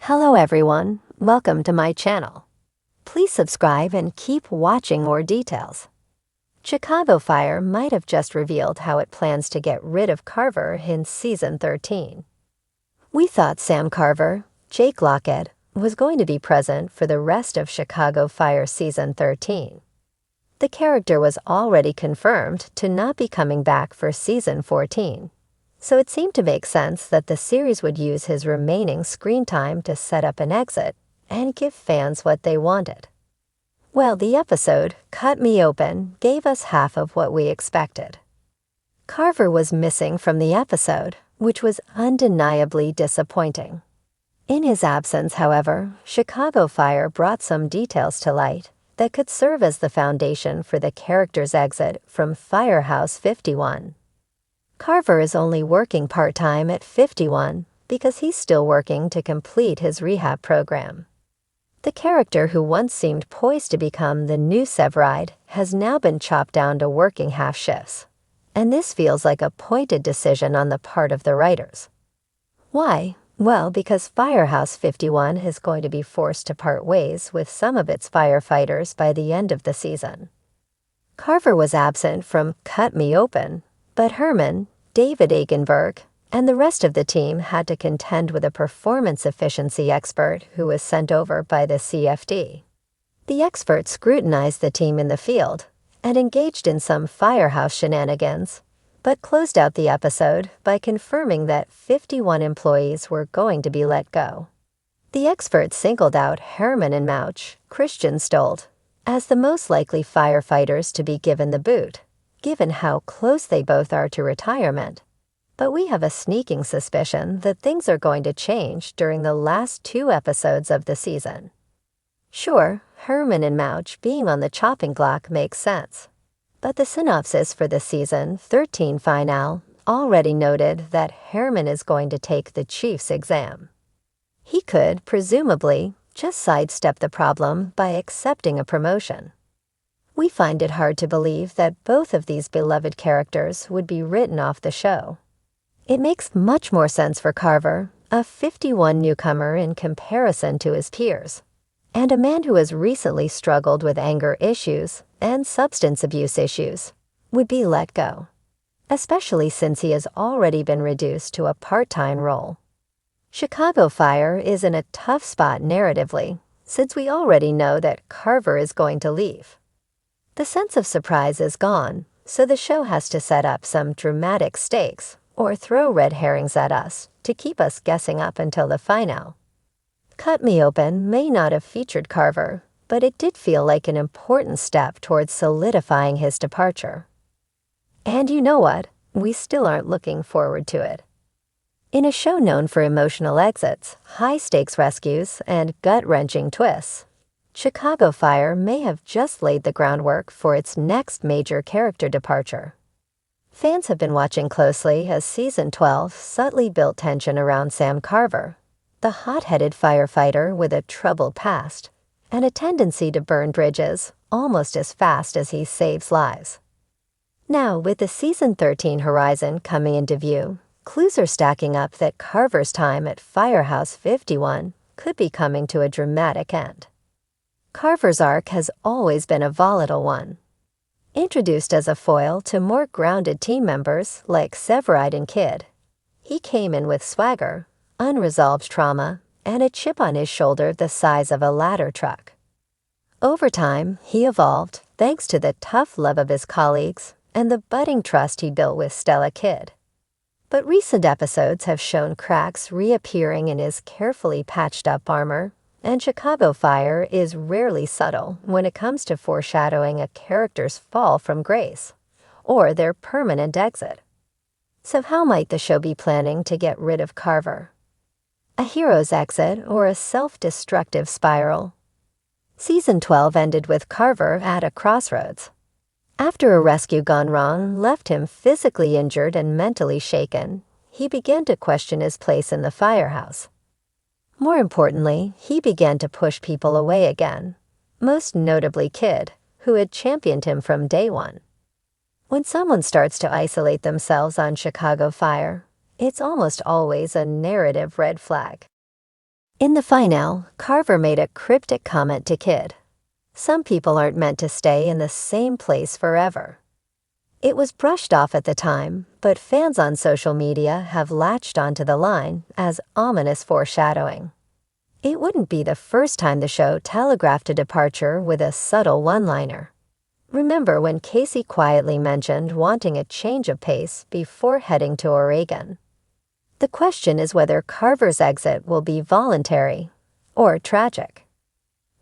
Hello everyone, welcome to my channel. Please subscribe and keep watching more details. Chicago Fire might have just revealed how it plans to get rid of Carver in Season 13. We thought Sam Carver, Jake Lockett, was going to be present for the rest of Chicago Fire Season 13. The character was already confirmed to not be coming back for Season 14. So it seemed to make sense that the series would use his remaining screen time to set up an exit and give fans what they wanted. Well, the episode, Cut Me Open, gave us half of what we expected. Carver was missing from the episode, which was undeniably disappointing. In his absence, however, Chicago Fire brought some details to light that could serve as the foundation for the character's exit from Firehouse 51. Carver is only working part-time at 51 because he's still working to complete his rehab program. The character who once seemed poised to become the new Severide has now been chopped down to working half shifts, and this feels like a pointed decision on the part of the writers. Why? Well, because Firehouse 51 is going to be forced to part ways with some of its firefighters by the end of the season. Carver was absent from Cut Me Open, but Herman, David Agenberg, and the rest of the team had to contend with a performance efficiency expert who was sent over by the CFD. The expert scrutinized the team in the field and engaged in some firehouse shenanigans, but closed out the episode by confirming that 51 employees were going to be let go. The expert singled out Herman and Mouch, Christian Stolt, as the most likely firefighters to be given the boot, given how close they both are to retirement. But we have a sneaking suspicion that things are going to change during the last 2 episodes of the season. Sure, Herman and Mouch being on the chopping block makes sense, but the synopsis for the Season 13 finale already noted that Herman is going to take the chief's exam. He could, presumably, just sidestep the problem by accepting a promotion. We find it hard to believe that both of these beloved characters would be written off the show. It makes much more sense for Carver, a 51 newcomer in comparison to his peers, and a man who has recently struggled with anger issues and substance abuse issues, would be let go, especially since he has already been reduced to a part-time role. Chicago Fire is in a tough spot narratively, since we already know that Carver is going to leave. The sense of surprise is gone, so the show has to set up some dramatic stakes or throw red herrings at us to keep us guessing up until the finale. Cut Me Open may not have featured Carver, but it did feel like an important step towards solidifying his departure. And you know what? We still aren't looking forward to it. In a show known for emotional exits, high-stakes rescues, and gut-wrenching twists, Chicago Fire may have just laid the groundwork for its next major character departure. Fans have been watching closely as Season 12 subtly built tension around Sam Carver, the hot-headed firefighter with a troubled past and a tendency to burn bridges almost as fast as he saves lives. Now, with the Season 13 horizon coming into view, clues are stacking up that Carver's time at Firehouse 51 could be coming to a dramatic end. Carver's arc has always been a volatile one. Introduced as a foil to more grounded team members like Severide and Kid, he came in with swagger, unresolved trauma, and a chip on his shoulder the size of a ladder truck. Over time, he evolved thanks to the tough love of his colleagues and the budding trust he built with Stella Kid. But recent episodes have shown cracks reappearing in his carefully patched-up armor, and Chicago Fire is rarely subtle when it comes to foreshadowing a character's fall from grace, or their permanent exit. So how might the show be planning to get rid of Carver? A hero's exit or a self-destructive spiral? Season 12 ended with Carver at a crossroads. After a rescue gone wrong left him physically injured and mentally shaken, he began to question his place in the firehouse. More importantly, he began to push people away again, most notably Kid, who had championed him from day one. When someone starts to isolate themselves on Chicago Fire, it's almost always a narrative red flag. In the finale, Carver made a cryptic comment to Kid. Some people aren't meant to stay in the same place forever. It was brushed off at the time, but fans on social media have latched onto the line as ominous foreshadowing. It wouldn't be the first time the show telegraphed a departure with a subtle one-liner. Remember when Casey quietly mentioned wanting a change of pace before heading to Oregon? The question is whether Carver's exit will be voluntary or tragic.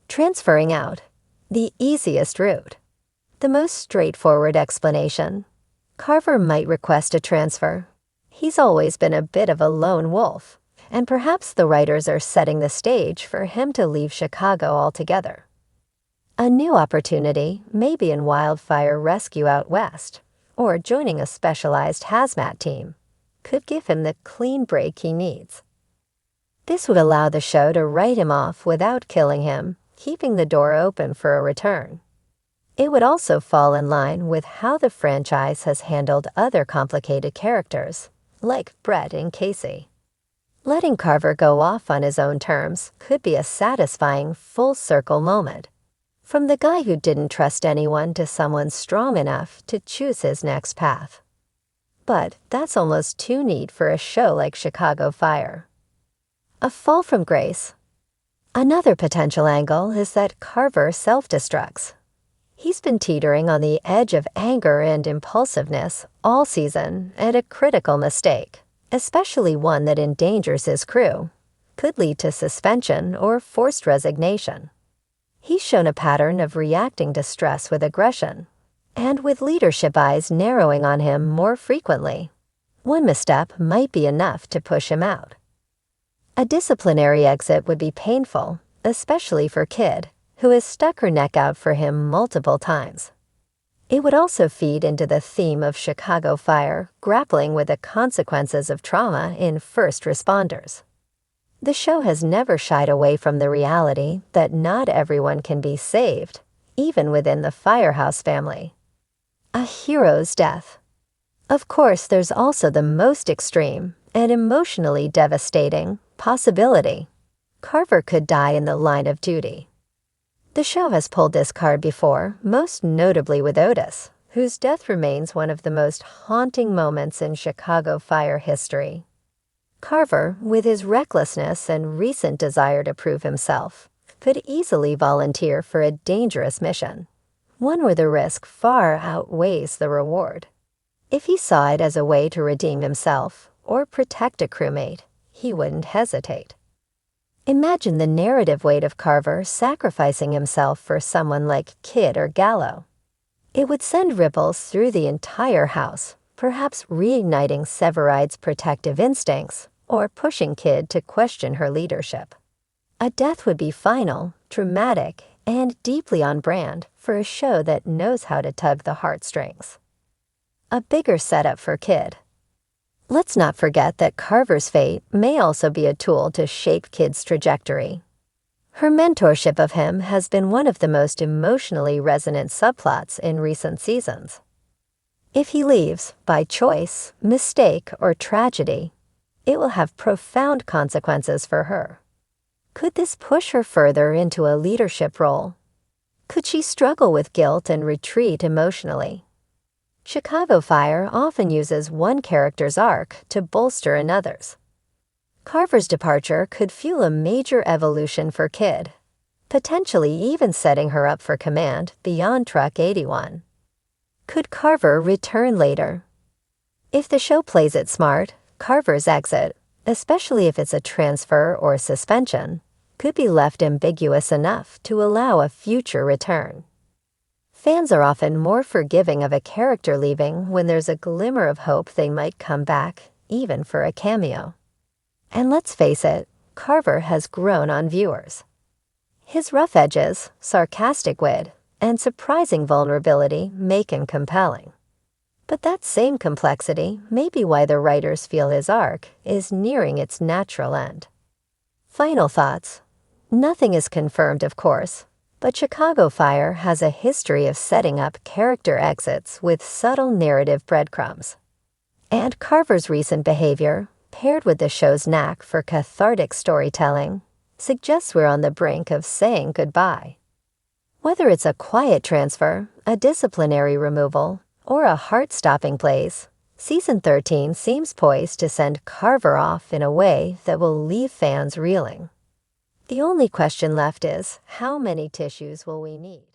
Transferring out, the easiest route. The most straightforward explanation. Carver might request a transfer. He's always been a bit of a lone wolf, and perhaps the writers are setting the stage for him to leave Chicago altogether. A new opportunity may be in wildfire rescue out west, or joining a specialized hazmat team, could give him the clean break he needs. This would allow the show to write him off without killing him, keeping the door open for a return. It would also fall in line with how the franchise has handled other complicated characters, like Brett and Casey. Letting Carver go off on his own terms could be a satisfying full-circle moment, from the guy who didn't trust anyone to someone strong enough to choose his next path. But that's almost too neat for a show like Chicago Fire. A fall from grace. Another potential angle is that Carver self-destructs. He's been teetering on the edge of anger and impulsiveness all season, and a critical mistake, especially one that endangers his crew, could lead to suspension or forced resignation. He's shown a pattern of reacting to stress with aggression, and with leadership eyes narrowing on him more frequently. One misstep might be enough to push him out. A disciplinary exit would be painful, especially for Kid, who has stuck her neck out for him multiple times. It would also feed into the theme of Chicago Fire grappling with the consequences of trauma in first responders. The show has never shied away from the reality that not everyone can be saved, even within the Firehouse family. A hero's death. Of course, there's also the most extreme and emotionally devastating possibility. Carver could die in the line of duty. The show has pulled this card before, most notably with Otis, whose death remains one of the most haunting moments in Chicago Fire history. Carver, with his recklessness and recent desire to prove himself, could easily volunteer for a dangerous mission, one where the risk far outweighs the reward. If he saw it as a way to redeem himself or protect a crewmate, he wouldn't hesitate. Imagine the narrative weight of Carver sacrificing himself for someone like Kid or Gallo. It would send ripples through the entire house, perhaps reigniting Severide's protective instincts or pushing Kid to question her leadership. A death would be final, dramatic, and deeply on brand for a show that knows how to tug the heartstrings. A bigger setup for Kid. Let's not forget that Carver's fate may also be a tool to shape Kid's trajectory. Her mentorship of him has been one of the most emotionally resonant subplots in recent seasons. If he leaves, by choice, mistake, or tragedy, it will have profound consequences for her. Could this push her further into a leadership role? Could she struggle with guilt and retreat emotionally? Chicago Fire often uses one character's arc to bolster another's. Carver's departure could fuel a major evolution for Kid, potentially even setting her up for command beyond Truck 81. Could Carver return later? If the show plays it smart, Carver's exit, especially if it's a transfer or suspension, could be left ambiguous enough to allow a future return. Fans are often more forgiving of a character leaving when there's a glimmer of hope they might come back, even for a cameo. And let's face it, Carver has grown on viewers. His rough edges, sarcastic wit, and surprising vulnerability make him compelling. But that same complexity may be why the writers feel his arc is nearing its natural end. Final thoughts. Nothing is confirmed, of course, but Chicago Fire has a history of setting up character exits with subtle narrative breadcrumbs. And Carver's recent behavior, paired with the show's knack for cathartic storytelling, suggests we're on the brink of saying goodbye. Whether it's a quiet transfer, a disciplinary removal, or a heart-stopping place, Season 13 seems poised to send Carver off in a way that will leave fans reeling. The only question left is, how many tissues will we need?